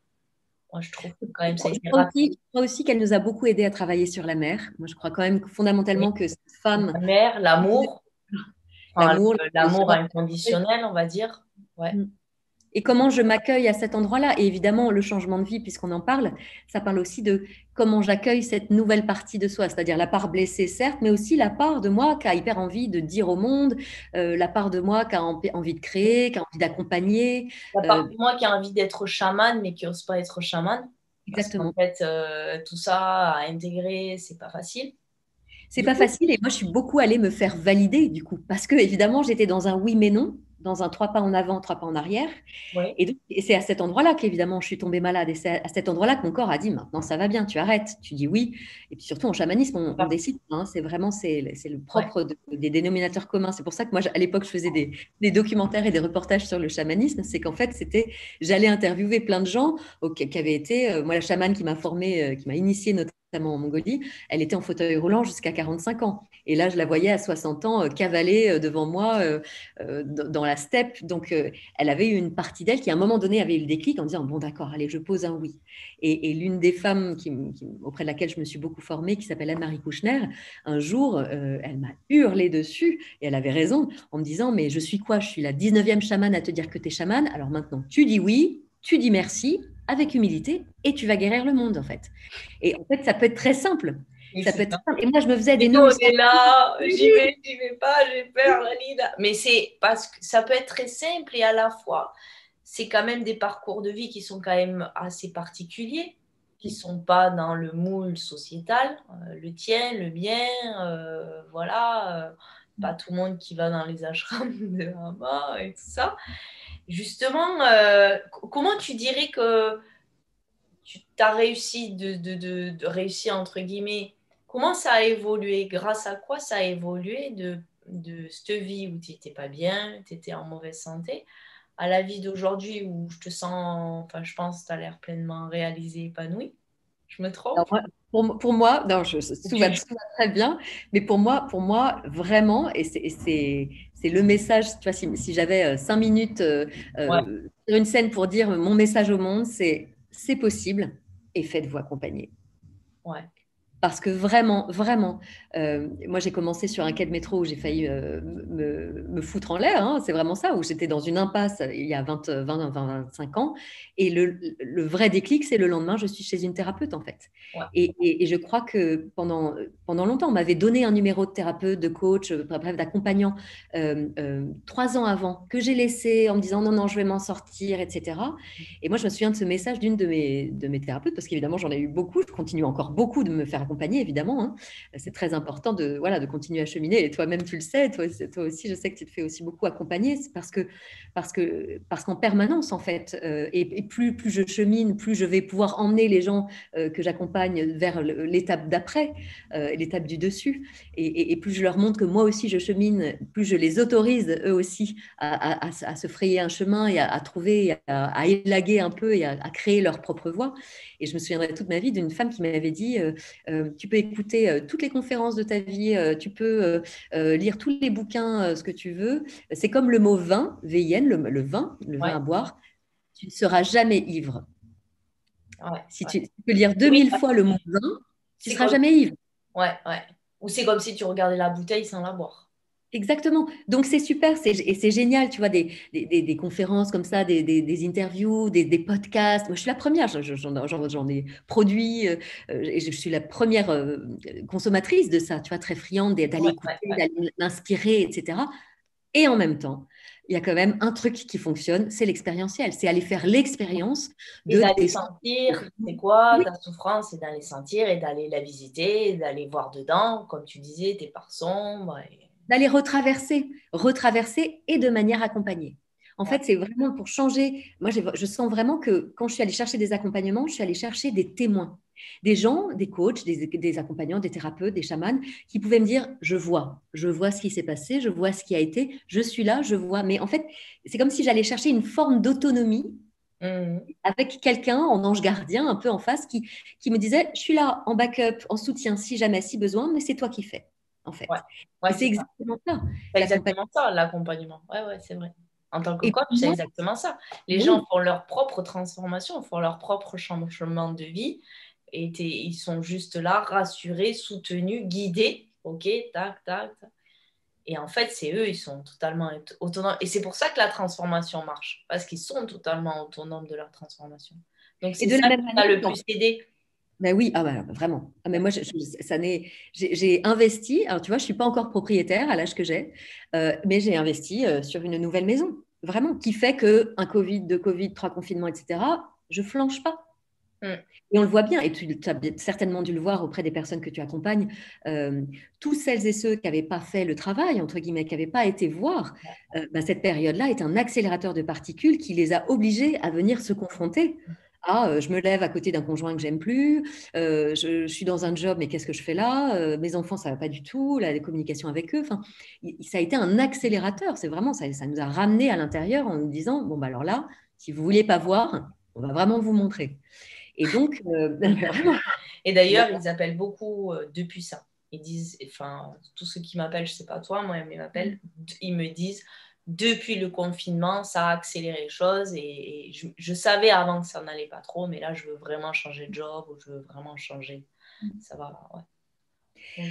Moi, je trouve que quand même ça a été rapide.
Je crois aussi qu'elle nous a beaucoup aidé à travailler sur la mer. Moi, je crois quand même fondamentalement que cette femme...
La mer, l'amour, l'amour
le
inconditionnel, on va dire. Ouais.
Et comment je m'accueille à cet endroit-là. Et évidemment, le changement de vie, puisqu'on en parle, ça parle aussi de comment j'accueille cette nouvelle partie de soi, c'est-à-dire la part blessée, certes, mais aussi la part de moi qui a hyper envie de dire au monde, la part de moi qui a envie de créer, qui a envie d'accompagner.
La part de moi qui a envie d'être chamane, mais qui n'ose pas être chamane.
Exactement.
Parce qu'en fait, tout ça à intégrer, c'est pas facile.
C'est pas facile, et moi, je suis beaucoup allée me faire valider, du coup, parce que, évidemment, j'étais dans un oui mais non, dans un 3 pas en avant, 3 pas en arrière.
Ouais.
Et c'est à cet endroit-là qu'évidemment, je suis tombée malade. Et c'est à cet endroit-là que mon corps a dit, maintenant, ça va bien, tu arrêtes. Tu dis oui. Et puis surtout, en chamanisme, on décide. Hein, c'est vraiment, c'est le propre des dénominateurs communs. C'est pour ça que moi, à l'époque, je faisais des documentaires et des reportages sur le chamanisme. C'est qu'en fait, j'allais interviewer plein de gens qui avaient été... moi, la chamane qui m'a formée, qui m'a initiée notamment en Mongolie, elle était en fauteuil roulant jusqu'à 45 ans. Et là, je la voyais à 60 ans cavaler devant moi dans la steppe. Donc, elle avait eu une partie d'elle qui, à un moment donné, avait eu le déclic en disant « Bon, d'accord, allez, je pose un oui ». Et l'une des femmes auprès de laquelle je me suis beaucoup formée, qui s'appelle Anne-Marie Kouchner, un jour, elle m'a hurlé dessus, et elle avait raison, en me disant « Mais je suis quoi? Je suis la 19e chamane à te dire que tu es chamane. Alors maintenant, tu dis oui, tu dis merci, avec humilité, et tu vas guérir le monde, en fait. » Et en fait, ça peut être très simple. Ça peut être simple. Et moi, je me faisais des nœuds.
On est là, j'y vais pas, j'ai peur, Lina. Mais c'est parce que ça peut être très simple et à la fois, c'est quand même des parcours de vie qui sont quand même assez particuliers, qui sont pas dans le moule sociétal, le tien, le mien, voilà. Pas tout le monde qui va dans les ashrams de Hama et tout ça. Justement, comment tu dirais que tu as réussi de réussir entre guillemets? Comment ça a évolué? Grâce à quoi ça a évolué de cette vie où tu n'étais pas bien, tu étais en mauvaise santé, à la vie d'aujourd'hui où je te sens, enfin je pense que tu as l'air pleinement réalisé, épanoui? Je me trompe?
Alors, pour moi, non, tout va très bien, mais pour moi vraiment, et c'est le message, tu vois, si j'avais 5 minutes sur une scène pour dire mon message au monde, c'est possible et faites-vous accompagner.
Ouais.
Parce que vraiment, moi j'ai commencé sur un quai de métro où j'ai failli me foutre en l'air, hein, c'est vraiment ça, où j'étais dans une impasse il y a 25 ans, et le vrai déclic, c'est le lendemain, je suis chez une thérapeute en fait.
Ouais.
Et je crois que pendant longtemps, on m'avait donné un numéro de thérapeute, de coach, bref, d'accompagnant 3 ans avant, que j'ai laissé en me disant non, je vais m'en sortir, etc. Et moi je me souviens de ce message d'une de mes thérapeutes, parce qu'évidemment j'en ai eu beaucoup, je continue encore beaucoup de me faire accompagner, évidemment. Hein. C'est très important de continuer à cheminer. Et toi-même, tu le sais, toi aussi, je sais que tu te fais aussi beaucoup accompagner. C'est parce qu'en permanence, en fait, et plus je chemine, plus je vais pouvoir emmener les gens que j'accompagne vers l'étape d'après, l'étape du dessus. Et plus je leur montre que moi aussi, je chemine, plus je les autorise, eux aussi, à se frayer un chemin et à trouver, à élaguer un peu et à créer leur propre voie. Et je me souviendrai toute ma vie d'une femme qui m'avait dit tu peux écouter toutes les conférences de ta vie, tu peux lire tous les bouquins, ce que tu veux. C'est comme le mot vin, V-I-N, le vin à boire. Tu ne seras jamais ivre. Si tu peux lire 2000 fois le mot vin, tu ne seras jamais ivre.
Ouais. Ou c'est comme si tu regardais la bouteille sans la boire.
Exactement. Donc, c'est super et c'est génial, tu vois, des conférences comme ça, des interviews, des podcasts. Moi, je suis la première, j'en ai produit et je suis la première consommatrice de ça, tu vois, très friande d'aller écouter, d'aller m'inspirer, etc. Et en même temps, il y a quand même un truc qui fonctionne, c'est l'expérientiel. C'est aller faire l'expérience
Et
de
d'aller
tes...
sentir, c'est quoi
Oui,
ta souffrance, et d'aller sentir et d'aller la visiter, et d'aller voir dedans, comme tu disais, tes parts sombres.
d'aller retraverser et de manière accompagnée. En
Ouais.
fait, c'est vraiment pour changer. Moi, je sens vraiment que quand je suis allée chercher des accompagnements, je suis allée chercher des témoins, des gens, des coachs, des accompagnants, des thérapeutes, des chamans, qui pouvaient me dire, je vois ce qui s'est passé, je vois ce qui a été, je suis là, je vois. Mais en fait, c'est comme si j'allais chercher une forme d'autonomie
Mhm.
avec quelqu'un en ange gardien, un peu en face, qui me disait, je suis là en backup, en soutien, si jamais, si besoin, mais c'est toi qui fais, en
Ouais,
fait.
ouais,
Et c'est
c'est ça.
exactement ça,
C'est
l'accompagnement.
exactement ça, l'accompagnement. Ouais, ouais, c'est vrai. En tant que
Et
coach,
pour
c'est
moi,
exactement ça. Les gens
oui,
font leur propre transformation, font leur propre changement de vie. Et ils sont juste là, rassurés, soutenus, guidés. OK, tac, tac, tac. Et en fait, c'est eux, ils sont totalement autonomes. Et c'est pour ça que la transformation marche. Parce qu'ils sont totalement autonomes de leur transformation. Donc,
et
c'est
de la
ça
même
qui
manière,
va le plus aider.
ben oui, ah ben, vraiment. Ah, mais moi, j'ai investi. Alors, tu vois, je suis pas encore propriétaire à l'âge que j'ai, mais j'ai investi sur une nouvelle maison, vraiment, qui fait que un Covid, deux Covid, trois confinements, etc. Je flanche pas.
Mm.
Et on le voit bien, et tu as certainement dû le voir auprès des personnes que tu accompagnes, tous celles et ceux qui n'avaient pas fait le travail, entre guillemets, qui n'avaient pas été voir, ben, cette période-là est un accélérateur de particules qui les a obligés à venir se confronter à je me lève à côté d'un conjoint que j'aime plus, je suis dans un job, mais qu'est-ce que je fais là? Mes enfants, ça va pas du tout, la communication avec eux. Enfin, ça a été un accélérateur, c'est vraiment, ça nous a ramené à l'intérieur en nous disant, bon, bah alors là, si vous ne vouliez pas voir, on va vraiment vous montrer. Et donc, vraiment,
Et d'ailleurs, ils appellent beaucoup depuis ça. Ils disent, enfin, tous ceux qui m'appellent, je sais pas toi, moi, ils m'appellent, ils me disent, depuis le confinement, ça a accéléré les choses et je savais avant que ça n'allait pas trop, mais là, je veux vraiment changer de job ou je veux vraiment changer. Ça va, ouais.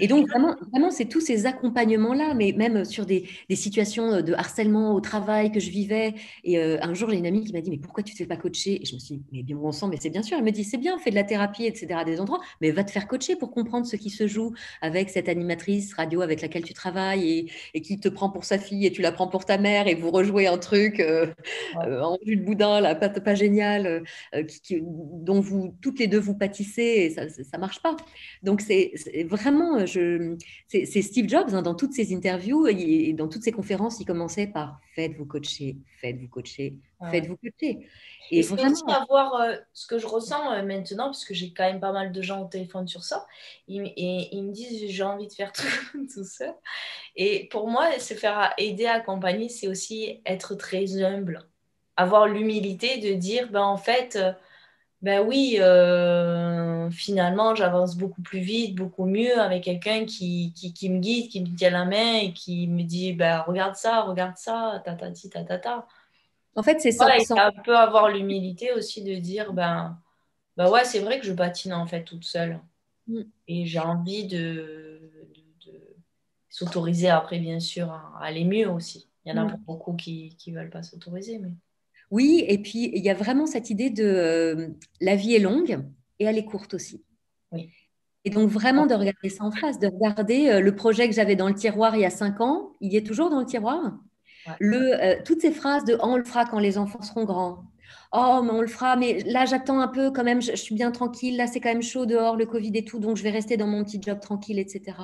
et donc, vraiment, vraiment c'est tous ces accompagnements-là, mais même sur des situations de harcèlement au travail que je vivais. Et un jour, j'ai une amie qui m'a dit, mais pourquoi tu ne te fais pas coacher? Et je me suis dit, mais bien bon sang, mais c'est bien sûr. Elle me dit, c'est bien, fais de la thérapie, etc., à des endroits, mais va te faire coacher pour comprendre ce qui se joue avec cette animatrice radio avec laquelle tu travailles et qui te prend pour sa fille et tu la prends pour ta mère et vous rejouez un truc
Ouais.
en jus de boudin, là, pas génial, dont vous, toutes les deux, vous pâtissez et ça ne marche pas. Donc, c'est vraiment, c'est Steve Jobs, hein, dans toutes ses interviews et dans toutes ses conférences, il commençait par faites-vous coacher, faites-vous coacher,
Ouais.
faites-vous coacher.
Et
Et
c'est aussi
vraiment,
avoir ce que je ressens maintenant, parce que j'ai quand même pas mal de gens au téléphone sur ça, et ils me disent j'ai envie de faire tout, tout seul. Et pour moi, se faire aider, accompagner, c'est aussi être très humble. Avoir l'humilité de dire, ben, en fait, ben oui, finalement, j'avance beaucoup plus vite, beaucoup mieux avec quelqu'un qui me guide, qui me tient la main et qui me dit, ben, regarde ça, tatati, tatata.
en fait, c'est
Voilà, il un peu avoir l'humilité aussi de dire, ben ouais, c'est vrai que je patine en fait toute seule. Et j'ai envie de s'autoriser après, bien sûr, à aller mieux aussi. Il y en a beaucoup qui ne veulent pas s'autoriser. Mais...
Oui, et puis il y a vraiment cette idée de la vie est longue et elle est courte aussi.
Oui.
Et donc vraiment de regarder ça en face, de regarder le projet que j'avais dans le tiroir il y a 5 ans, il y est toujours dans le tiroir.
Ouais.
Toutes ces phrases de oh, on le fera quand les enfants seront grands. Oh, mais on le fera, mais là j'attends un peu quand même, je suis bien tranquille, là c'est quand même chaud dehors, le Covid et tout, donc je vais rester dans mon petit job tranquille, etc.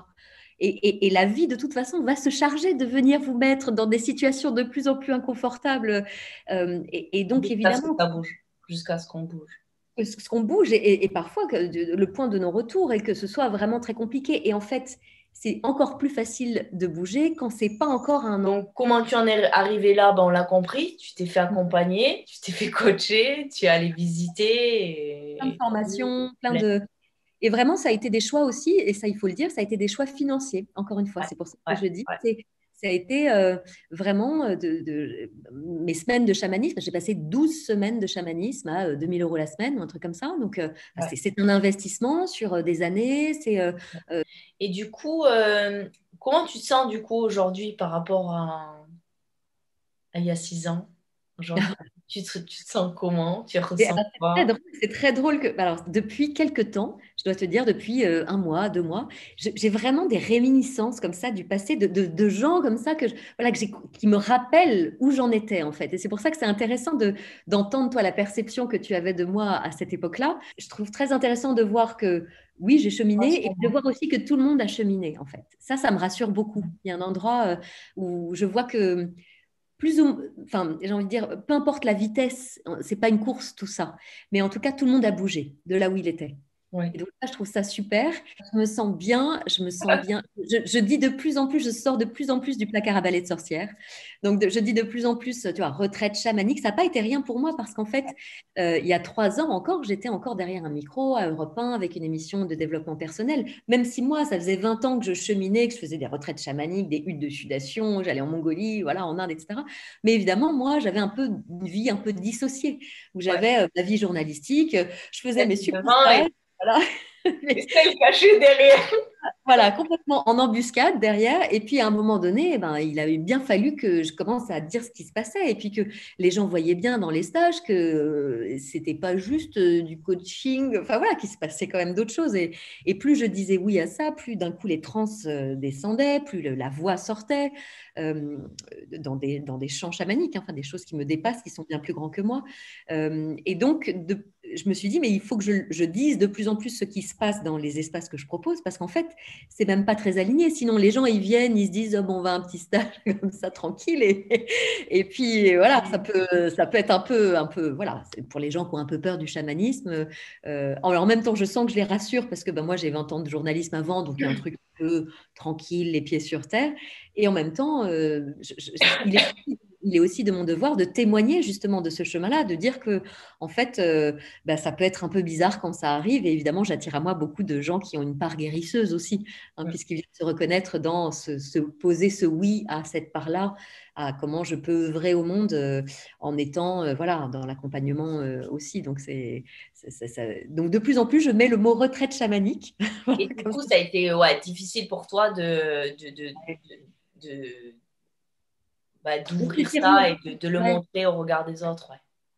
Et la vie, de toute façon, va se charger de venir vous mettre dans des situations de plus en plus inconfortables. Et donc,
Jusqu'à ce que
évidemment,
ça bouge, jusqu'à ce qu'on bouge.
ce qu'on bouge et parfois que le point de non-retour et que ce soit vraiment très compliqué. Et en fait, c'est encore plus facile de bouger quand c'est pas encore un an.
Donc, comment tu en es arrivé là? Ben, on l'a compris, tu t'es fait accompagner, tu t'es fait coacher, tu es allé visiter.
Plein de formations, plein
Plein.
de... Et vraiment, ça a été des choix aussi, et ça, il faut le dire, ça a été des choix financiers, encore une fois.
Ouais,
C'est pour ça que
ouais,
je dis,
ouais,
ça a été vraiment mes semaines de chamanisme. J'ai passé 12 semaines de chamanisme à 2 000 € la semaine, ou un truc comme ça. Donc,
ouais.
c'est un investissement sur des années.
Et du coup, comment tu te sens du coup aujourd'hui par rapport à il y a 6 ans? Aujourd'hui, Tu te sens comment? Tu
Et
ressens
alors,
quoi?
c'est très drôle que, alors, depuis quelques temps, je dois te dire, depuis un mois, 2 mois, j'ai vraiment des réminiscences comme ça du passé, de gens comme ça voilà, qui me rappellent où j'en étais en fait. Et c'est pour ça que c'est intéressant d'entendre toi la perception que tu avais de moi à cette époque-là. Je trouve très intéressant de voir que oui, j'ai cheminé et puis de voir aussi que tout le monde a cheminé en fait. Ça me rassure beaucoup. Il y a un endroit où je vois que enfin, j'ai envie de dire, peu importe la vitesse, c'est pas une course tout ça, mais en tout cas, tout le monde a bougé de là où il était.
Oui.
Et donc là, je trouve ça super. Je me sens bien, je me sens bien. Je dis de plus en plus, je sors de plus en plus du placard à balai de sorcière. Donc, je dis de plus en plus, tu vois, retraite chamanique. Ça n'a pas été rien pour moi parce qu'en fait, il y a 3 ans encore, j'étais encore derrière un micro à Europe 1 avec une émission de développement personnel. Même si moi, ça faisait 20 ans que je cheminais, que je faisais des retraites chamaniques, des huttes de sudation, j'allais en Mongolie, voilà, en Inde, etc. Mais évidemment, moi, j'avais un peu une vie un peu dissociée où
Ouais.
j'avais ma vie journalistique, je faisais mes super
Devant
stages. Voilà.
et celle cachée derrière.
Voilà, complètement en embuscade derrière. Et puis à un moment donné, ben, il avait bien fallu que je commence à dire ce qui se passait et puis que les gens voyaient bien dans les stages que c'était pas juste du coaching, enfin voilà, qu'il se passait quand même d'autres choses. Et plus je disais oui à ça, plus d'un coup les trans descendaient, plus la voix sortait euh, dans des chants chamaniques, hein, enfin des choses qui me dépassent, qui sont bien plus grands que moi. Et donc, je me suis dit, mais il faut que je dise de plus en plus ce qui se passe dans les espaces que je propose, parce qu'en fait, c'est même pas très aligné. Sinon, les gens, ils viennent, ils se disent, oh, bon, on va à un petit stage comme ça, tranquille. Et puis, voilà, ça peut être un peu, voilà, c'est pour les gens qui ont un peu peur du chamanisme. En même temps, je sens que je les rassure, parce que ben, moi, j'ai 20 ans de journalisme avant, donc il y a un truc un peu tranquille, les pieds sur terre. Et en même temps, il est aussi de mon devoir de témoigner justement de ce chemin-là, de dire que, en fait, bah, ça peut être un peu bizarre quand ça arrive. Et évidemment, j'attire à moi beaucoup de gens qui ont une part guérisseuse aussi, hein, puisqu'ils viennent se reconnaître dans poser ce oui à cette part-là, à comment je peux œuvrer au monde en étant voilà, dans l'accompagnement aussi. Donc, donc, de plus en plus, je mets le mot retraite chamanique.
Et du coup, ça a été difficile pour toi de, d'ouvrir ça et de le
Ouais.
montrer au regard des autres. Ouais.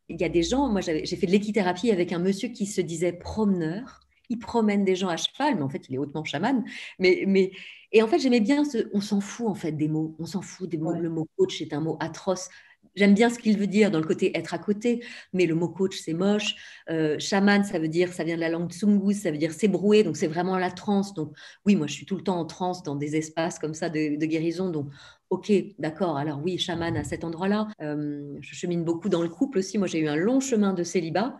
Il y a des gens, moi j'ai fait de l'équithérapie avec un monsieur qui se disait promeneur. Il promène des gens à cheval, mais en fait il est hautement chaman. Et en fait j'aimais bien on s'en fout en fait des mots, on s'en fout des mots.
Ouais.
Le mot coach est un mot atroce. J'aime bien ce qu'il veut dire dans le côté être à côté, mais le mot coach c'est moche. Chaman ça veut dire, ça vient de la langue tsungus, ça veut dire s'ébrouer, donc c'est vraiment la transe. Donc oui, moi je suis tout le temps en transe dans des espaces comme ça de guérison. Donc ok, d'accord. Alors oui, chaman à cet endroit-là. Je chemine beaucoup dans le couple aussi. Moi, j'ai eu un long chemin de célibat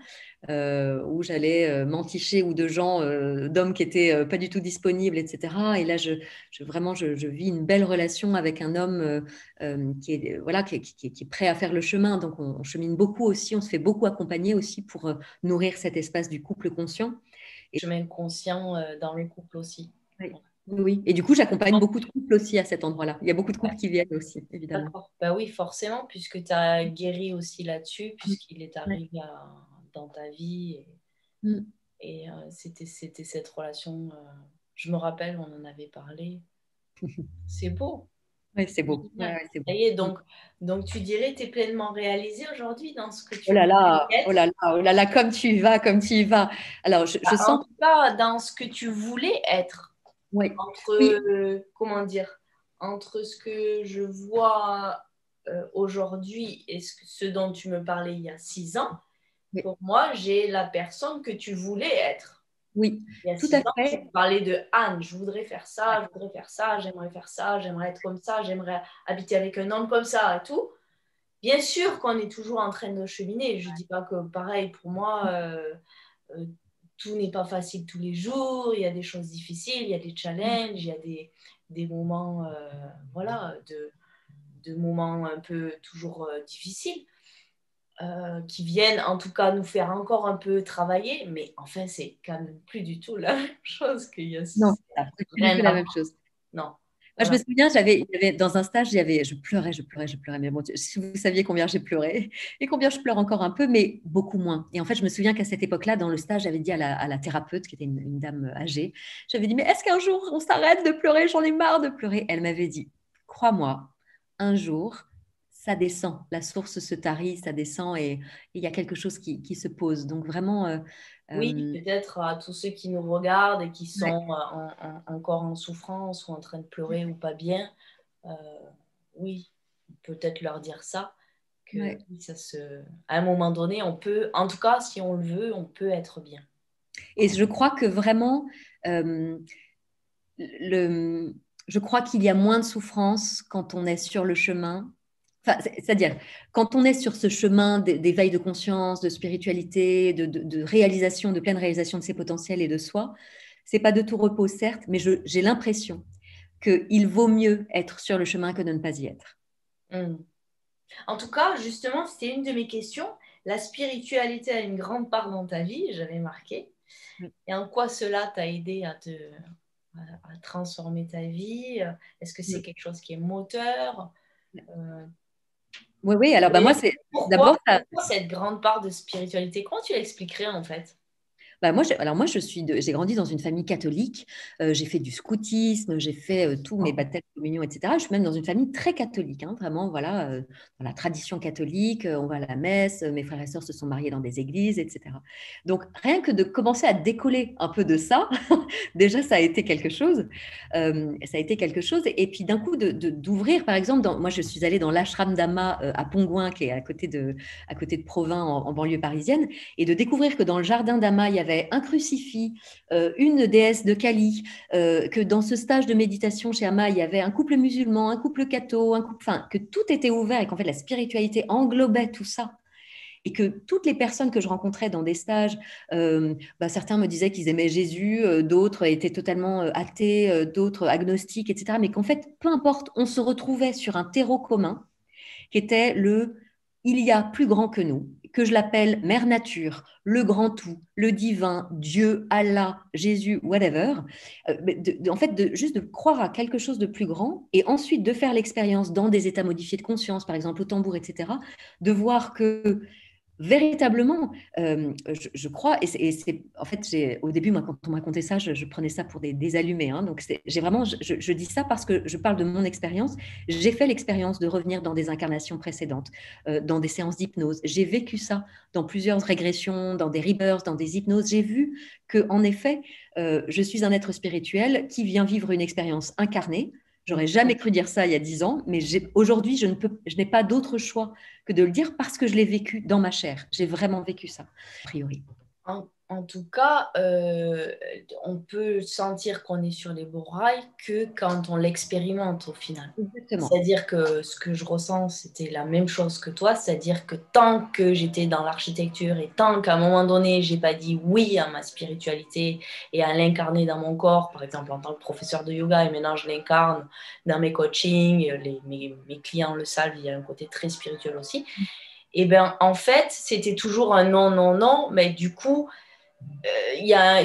où j'allais m'enticher ou de gens, d'hommes qui étaient pas du tout disponibles, etc. Et là, je vis une belle relation avec un homme qui est voilà, qui est prêt à faire le chemin. Donc, on chemine beaucoup aussi. On se fait beaucoup accompagner aussi pour nourrir cet espace du couple conscient.
Chemin conscient dans le couple aussi.
Oui. Oui. Et du coup, j'accompagne beaucoup de couples aussi à cet endroit-là. Il y a beaucoup de couples qui viennent aussi, évidemment.
D'accord. Bah oui, forcément, puisque tu as guéri aussi là-dessus,
Mm.
puisqu'il est
Ouais.
arrivé dans ta vie.
Mm.
Et c'était cette relation. Je me rappelle, on en avait parlé. C'est beau.
Ouais, c'est beau. Ouais, ouais, c'est beau.
Ça y est, donc tu dirais que tu es pleinement réalisée aujourd'hui dans ce que
Oh
tu
là
voulais
là, oh
être.
là là, oh là là, comme tu y vas, comme tu y vas. Alors, je
En
sens.
tout cas, dans ce que tu voulais être.
Oui,
Entre,
oui,
comment dire, entre ce que je vois aujourd'hui et ce dont tu me parlais il y a 6 ans,
oui,
pour moi, j'ai la personne que tu voulais être.
oui,
Il y a
tout
six
à
ans, tu
fait.
me parlais de Anne, je voudrais faire ça, je voudrais faire ça, j'aimerais faire ça, j'aimerais être comme ça, j'aimerais habiter avec un homme comme ça et tout. Bien sûr qu'on est toujours en train de cheminer. Je ne dis pas que pareil, pour moi, tout n'est pas facile tous les jours. Il y a des choses difficiles, il y a des challenges, il y a des moments, voilà, de moments un peu toujours difficiles qui viennent en tout cas nous faire encore un peu travailler. Mais enfin, c'est quand même plus du tout la même chose qu'il y a
Non,
6 ans.
c'est plus du
Rien
tout
à
la même
voir.
chose.
Non.
Moi, je me
Voilà.
souviens, il y avait, dans un stage, je pleurais. Mais bon, si vous saviez combien j'ai pleuré et combien je pleure encore un peu, mais beaucoup moins. Et en fait, je me souviens qu'à cette époque-là, dans le stage, j'avais dit à la thérapeute, qui était une dame âgée, j'avais dit, mais est-ce qu'un jour, on s'arrête de pleurer? J'en ai marre de pleurer. Elle m'avait dit, crois-moi, un jour, ça descend, la source se tarit, ça descend et il y a quelque chose qui se pose. Donc vraiment...
Oui, peut-être à tous ceux qui nous regardent et qui
ouais.
sont encore en souffrance ou en train de pleurer ou pas bien, oui, peut-être leur dire ça, que
Ouais.
à un moment donné, on peut, en tout cas, si on le veut, on peut être bien.
Et je crois que vraiment, je crois qu'il y a moins de souffrance quand on est sur le chemin. Enfin, c'est-à-dire, quand on est sur ce chemin d'éveil de conscience, de spiritualité, de réalisation, de pleine réalisation de ses potentiels et de soi, c'est pas de tout repos, certes, mais j'ai l'impression qu'il vaut mieux être sur le chemin que de ne pas y être.
En tout cas, justement, c'était une de mes questions. La spiritualité a une grande part dans ta vie, j'avais marqué. Et en quoi cela t'a aidé à transformer ta vie? Est-ce que c'est quelque chose qui est moteur?
Oui, alors moi, c'est d'abord...
Pourquoi cette grande part de spiritualité? Comment tu l'expliquerais en fait?
Moi, j'ai grandi dans une famille catholique. J'ai fait du scoutisme, j'ai fait tous mes baptêmes, communions, etc. Je suis même dans une famille très catholique, hein, vraiment, voilà, dans la tradition catholique. On va à la messe, mes frères et sœurs se sont mariés dans des églises, etc. Donc, rien que de commencer à décoller un peu de ça, déjà, ça a été quelque chose. Et puis, d'un coup, d'ouvrir, par exemple, moi, je suis allée dans l'ashram d'Ama à Pongouin, qui est à côté de Provins, en banlieue parisienne, et de découvrir que dans le jardin d'Ama, il y avait un crucifix, une déesse de Kali, que dans ce stage de méditation chez Ama, il y avait un couple musulman, un couple catho, enfin, que tout était ouvert et qu'en fait, la spiritualité englobait tout ça. Et que toutes les personnes que je rencontrais dans des stages, certains me disaient qu'ils aimaient Jésus, d'autres étaient totalement athées, d'autres agnostiques, etc. Mais qu'en fait, peu importe, on se retrouvait sur un terreau commun qui était il y a plus grand que nous, que je l'appelle Mère Nature, le grand tout, le divin, Dieu, Allah, Jésus, whatever. En fait, juste de croire à quelque chose de plus grand et ensuite de faire l'expérience dans des états modifiés de conscience, par exemple au tambour, etc., de voir que véritablement, je crois, en fait, au début, moi, quand on me racontait ça, je prenais ça pour des allumés. Hein, donc, je dis ça parce que je parle de mon expérience. J'ai fait l'expérience de revenir dans des incarnations précédentes, dans des séances d'hypnose. J'ai vécu ça dans plusieurs régressions, dans des rebirths, dans des hypnoses. J'ai vu que, en effet, je suis un être spirituel qui vient vivre une expérience incarnée. J'aurais jamais cru dire ça il y a 10 ans, mais aujourd'hui, je n'ai pas d'autre choix que de le dire parce que je l'ai vécu dans ma chair. J'ai vraiment vécu ça, a priori.
En tout cas, on peut sentir qu'on est sur les bons rails que quand on l'expérimente au final.
Exactement.
C'est-à-dire que ce que je ressens, c'était la même chose que toi, c'est-à-dire que tant que j'étais dans l'architecture et tant qu'à un moment donné, j'ai pas dit oui à ma spiritualité et à l'incarner dans mon corps, par exemple en tant que professeur de yoga, et maintenant je l'incarne dans mes coachings, mes clients le savent, il y a un côté très spirituel aussi. Et bien en fait, c'était toujours un non, non, non, mais du coup,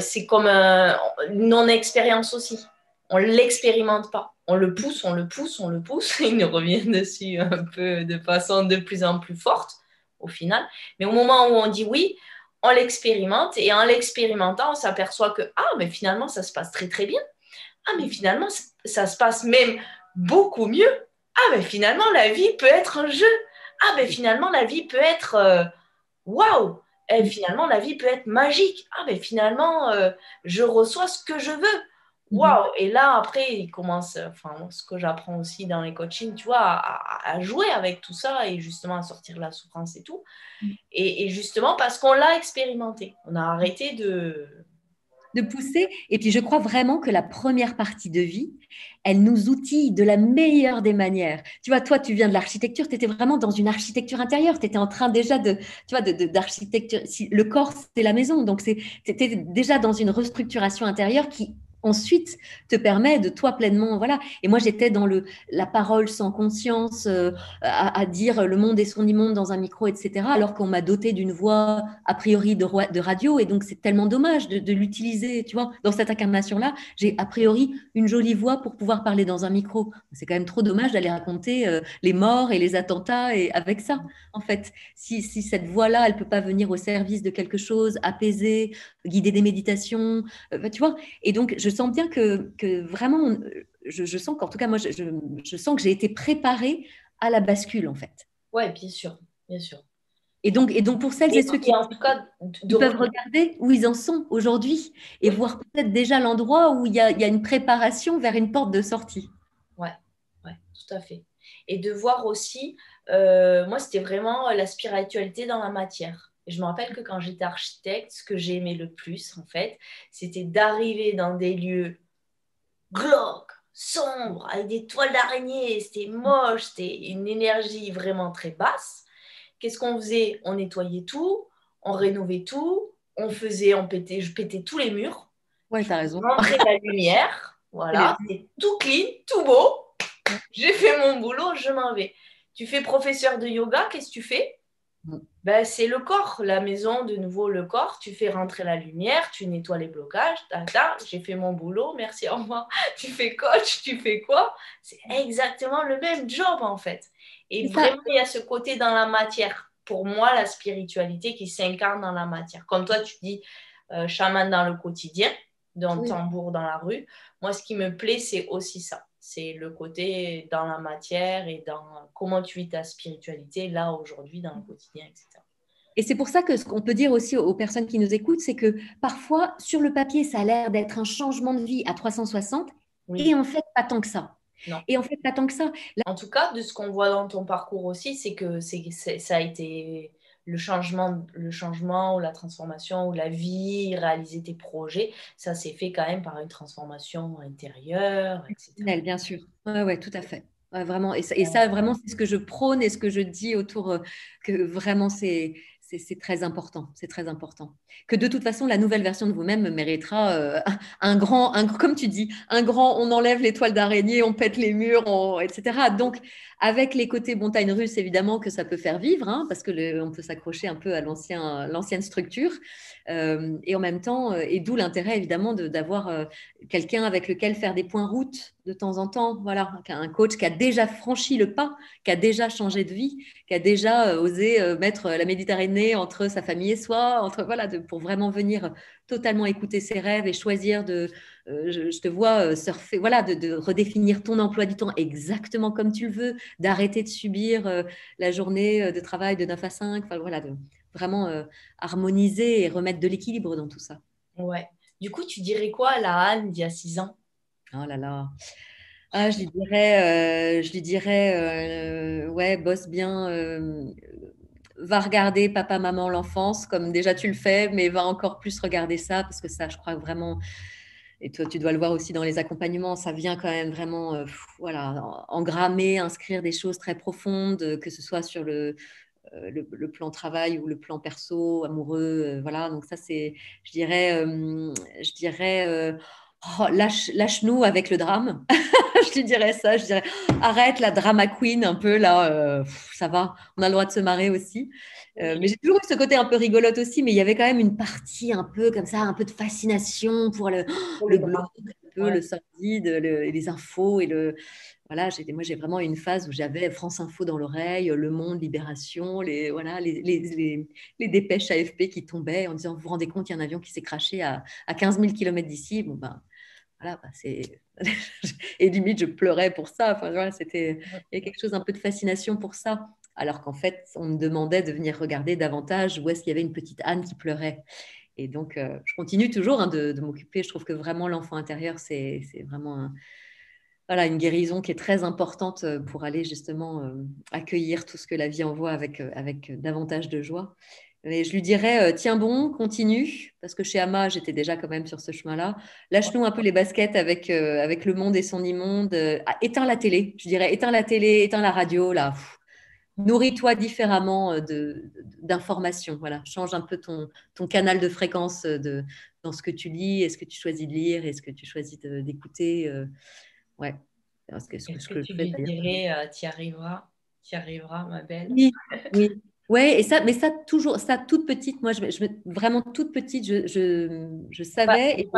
c'est comme une non-expérience aussi. On ne l'expérimente pas. On le pousse, on le pousse, on le pousse. Il nous revient dessus un peu de façon de plus en plus forte au final. Mais au moment où on dit oui, on l'expérimente et en l'expérimentant, on s'aperçoit que mais finalement, ça se passe très très bien. Mais finalement, ça se passe même beaucoup mieux. Mais finalement, la vie peut être un jeu. Mais finalement, la vie peut être waouh. Et finalement, la vie peut être magique. Mais finalement, je reçois ce que je veux. Waouh. Et là, après, il commence, ce que j'apprends aussi dans les coachings, tu vois, à jouer avec tout ça et justement à sortir de la souffrance et tout. Et justement, parce qu'on l'a expérimenté. On a arrêté de
pousser. Et puis, je crois vraiment que la première partie de vie, elle nous outille de la meilleure des manières. Tu vois, toi, tu viens de l'architecture, tu étais vraiment dans une architecture intérieure. Tu étais en train déjà d'architecture. Le corps, c'est la maison. Donc, tu étais déjà dans une restructuration intérieure qui ensuite te permet de toi pleinement, voilà. Et moi, j'étais dans la parole sans conscience, à dire le monde est son immonde dans un micro, etc. Alors qu'on m'a doté d'une voix a priori de radio, et donc c'est tellement dommage de l'utiliser, tu vois. Dans cette incarnation-là, j'ai a priori une jolie voix pour pouvoir parler dans un micro. C'est quand même trop dommage d'aller raconter les morts et les attentats et avec ça, en fait. Si cette voix-là, elle peut pas venir au service de quelque chose, apaiser, guider des méditations, tu vois. Et donc, je sens bien que vraiment, je sens qu'en tout cas, moi, je sens que j'ai été préparée à la bascule, en fait.
Ouais, bien sûr, bien sûr.
Et donc pour celles et ceux
Et en tout cas,
qui peuvent regarder où ils en sont aujourd'hui et voir peut-être déjà l'endroit où il y a une préparation vers une porte de sortie.
Ouais, ouais, tout à fait. Et de voir aussi, moi, c'était vraiment la spiritualité dans la matière. Et je me rappelle que quand j'étais architecte, ce que j'aimais le plus, en fait, c'était d'arriver dans des lieux glauques, sombres, avec des toiles d'araignée. C'était moche, c'était une énergie vraiment très basse. Qu'est-ce qu'on faisait? On nettoyait tout, on rénovait tout, je pétais tous les murs,
Ouais,
je
tu as raison.
rentrais la lumière, voilà, c'est tout clean, tout beau. J'ai fait mon boulot, je m'en vais. Tu fais professeur de yoga, qu'est-ce que tu fais? Ben, c'est le corps, la maison, de nouveau le corps. Tu fais rentrer la lumière, tu nettoies les blocages. J'ai fait mon boulot, merci, au revoir. Tu fais coach, tu fais quoi? C'est exactement le même job en fait. Et vraiment, il y a ce côté dans la matière. Pour moi, la spiritualité qui s'incarne dans la matière. Comme toi, tu dis chaman dans le quotidien, d'un tambour dans la rue. Moi, ce qui me plaît, c'est aussi ça. C'est le côté dans la matière et dans comment tu vis ta spiritualité là, aujourd'hui, dans le quotidien, etc.
Et c'est pour ça que ce qu'on peut dire aussi aux personnes qui nous écoutent, c'est que parfois, sur le papier, ça a l'air d'être un changement de vie à 360, et en fait, pas tant que ça.
Non.
Et en fait, pas tant que ça.
En tout cas, de ce qu'on voit dans ton parcours aussi, c'est que ça a été le changement ou la transformation ou la vie, réaliser tes projets, ça s'est fait quand même par une transformation intérieure, etc.
Bien sûr. Ouais, tout à fait. Ouais, vraiment. Et ça, vraiment, c'est ce que je prône et ce que je dis autour, que vraiment, c'est très important. C'est très important. Que de toute façon, la nouvelle version de vous-même méritera comme tu dis, on enlève les toiles d'araignée, on pète les murs, etc. Donc, avec les côtés montagne russe, évidemment, que ça peut faire vivre, hein, parce que on peut s'accrocher un peu à l'ancienne structure. Et en même temps, et d'où l'intérêt, évidemment, d'avoir quelqu'un avec lequel faire des points route de temps en temps, voilà, un coach qui a déjà franchi le pas, qui a déjà changé de vie, qui a déjà osé mettre la Méditerranée entre sa famille et soi, pour vraiment venir totalement écouter ses rêves et choisir je te vois surfer, voilà, de redéfinir ton emploi du temps exactement comme tu le veux, d'arrêter de subir la journée de travail de 9 à 5, voilà, de vraiment harmoniser et remettre de l'équilibre dans tout ça.
Ouais. Du coup, tu dirais quoi à la Anne d'il y a 6 ans?
Oh là là. Je lui dirais, ouais, bosse bien, va regarder papa, maman, l'enfance, comme déjà tu le fais, mais va encore plus regarder ça, parce que ça, je crois vraiment, et toi, tu dois le voir aussi dans les accompagnements, ça vient quand même vraiment, voilà, engrammer, inscrire des choses très profondes, que ce soit sur le plan travail ou le plan perso, amoureux, voilà. Donc ça, je dirais, lâche-nous avec le drame. Je lui dirais ça, je dirais, arrête la drama queen un peu là, ça va, on a le droit de se marrer aussi. Mais j'ai toujours eu ce côté un peu rigolote aussi, mais il y avait quand même une partie un peu comme ça, un peu de fascination pour le glauque, un peu, le sordide, les infos voilà, moi j'ai vraiment une phase où j'avais France Info dans l'oreille, Le Monde, Libération, les dépêches AFP qui tombaient en disant, vous vous rendez compte, il y a un avion qui s'est crashé à 15 000 km d'ici. Bon, ben, voilà, c'est... Et limite, je pleurais pour ça. Enfin, voilà, il y a quelque chose un peu de fascination pour ça. Alors qu'en fait, on me demandait de venir regarder davantage où est-ce qu'il y avait une petite Anne qui pleurait. Et donc, je continue toujours de m'occuper. Je trouve que vraiment l'enfant intérieur, c'est vraiment voilà, une guérison qui est très importante pour aller justement accueillir tout ce que la vie envoie avec davantage de joie. Mais je lui dirais, tiens bon, continue, parce que chez Ama, j'étais déjà quand même sur ce chemin-là. Lâche-nous un peu les baskets avec le monde et son immonde. Éteins la télé, je dirais, éteins la télé, éteins la radio, là. Nourris-toi différemment d'informations. Voilà, change un peu ton canal de fréquence dans ce que tu lis, est-ce que tu choisis de lire, est-ce que tu choisis d'écouter. Ouais.
Est-ce que tu lui dirais, tu y arriveras, ma belle?
Oui, oui. Ouais, et ça, mais ça, toujours, ça, toute petite, moi, vraiment toute petite, je savais et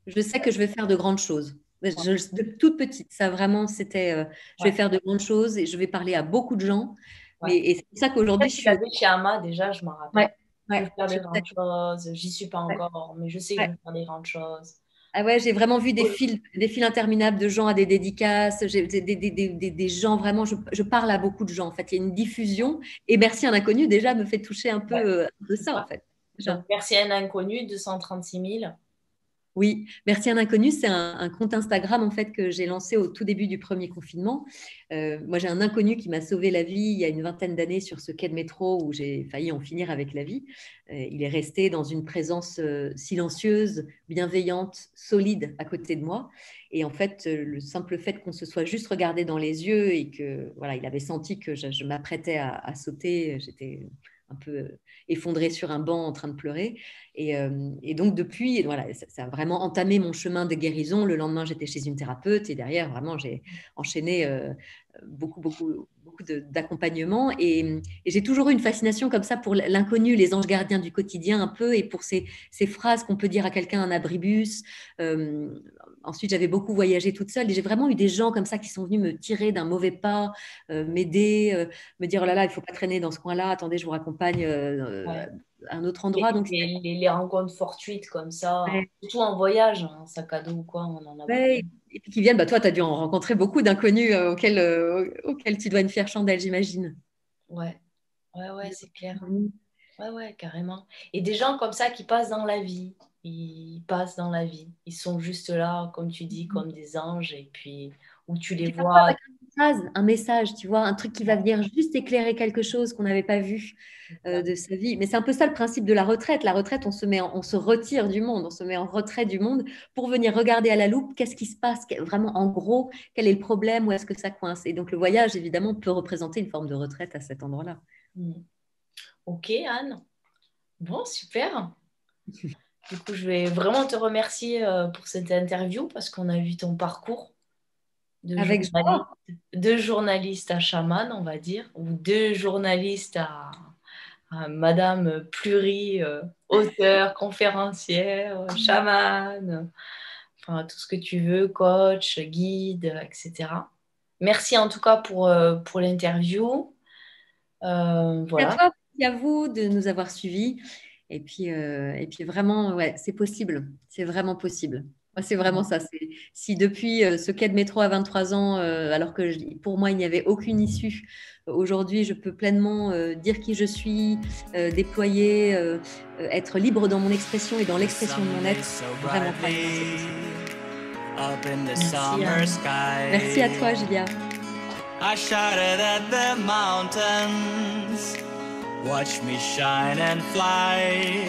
je sais que je vais faire de grandes choses. De toute petite, ça vraiment, c'était, je vais faire de grandes choses et je vais parler à beaucoup de gens. Et c'est pour ça qu'aujourd'hui, je suis.
Chez Ama, déjà, je m'en rappelle.
Ouais,
Je veux faire des grandes choses. J'y suis pas encore, mais je sais que je veux faire des grandes choses.
Ah ouais, j'ai vraiment vu des files interminables de gens à des dédicaces, des gens vraiment, je parle à beaucoup de gens en fait, il y a une diffusion et Merci à un inconnu déjà me fait toucher un
Ouais,
peu de
c'est
ça en
ça.
fait.
Donc,
Déjà.
merci à un inconnu, 236 000.
Oui, Merci à un inconnu, c'est un compte Instagram en fait que j'ai lancé au tout début du premier confinement. Moi, j'ai un inconnu qui m'a sauvé la vie il y a une vingtaine d'années sur ce quai de métro où j'ai failli en finir avec la vie. Il est resté dans une présence silencieuse, bienveillante, solide à côté de moi. Et en fait, le simple fait qu'on se soit juste regardé dans les yeux et que voilà, il avait senti que je m'apprêtais à sauter, j'étais un peu effondrée sur un banc en train de pleurer. Et donc, depuis, voilà, ça a vraiment entamé mon chemin de guérison. Le lendemain, j'étais chez une thérapeute et derrière, vraiment, j'ai enchaîné beaucoup d'accompagnement. Et j'ai toujours eu une fascination comme ça pour l'inconnu, les anges gardiens du quotidien un peu, et pour ces phrases qu'on peut dire à quelqu'un, un abribus. Ensuite, j'avais beaucoup voyagé toute seule et j'ai vraiment eu des gens comme ça qui sont venus me tirer d'un mauvais pas, m'aider, me dire, oh là là, il ne faut pas traîner dans ce coin-là, attendez, je vous raccompagne
Ouais.
à un autre endroit. Donc,
Les rencontres fortuites comme ça,
ouais,
surtout en voyage, un sac à dos ou quoi, on en a beaucoup.
ouais. Et puis qui viennent, bah, toi, tu as dû en rencontrer beaucoup d'inconnus auxquels tu dois une fière chandelle, j'imagine.
Ouais, ouais, c'est clair. Ouais, carrément. Et des gens comme ça qui passent dans la vie, ils passent dans la vie. Ils sont juste là, comme tu dis, comme des anges, et puis où tu les
Puis parfois
vois.
avec un message, tu vois, un truc qui va venir juste éclairer quelque chose qu'on n'avait pas vu de sa vie. Mais c'est un peu ça le principe de la retraite. La retraite, on se retire du monde, on se met en retrait du monde pour venir regarder à la loupe qu'est-ce qui se passe, vraiment en gros, quel est le problème, où est-ce que ça coince. Et donc le voyage, évidemment, peut représenter une forme de retraite à cet endroit-là.
Mm. Ok, Anne. Bon, super. Du coup, je vais vraiment te remercier pour cette interview parce qu'on a vu ton parcours de
Avec
journaliste,
joie.
de journaliste à chaman, on va dire, ou de journaliste à Madame Pluri, auteure, conférencière, chaman, enfin tout ce que tu veux, coach, guide, etc. Merci en tout cas pour l'interview.
Merci à
Voilà.
toi, merci à vous de nous avoir suivis. Et puis vraiment, ouais, c'est possible. C'est vraiment possible. Moi, c'est vraiment ça. Si depuis ce quai de métro à 23 ans, alors que pour moi, il n'y avait aucune issue, aujourd'hui, je peux pleinement dire qui je suis, déployer, être libre dans mon expression et dans l'expression de mon être. Vraiment, croyez-moi, c'est possible.
Up in the
Merci,
summer
Anne.
sky.
Merci à toi, Julia.
I shouted at the mountains, watch me shine and fly.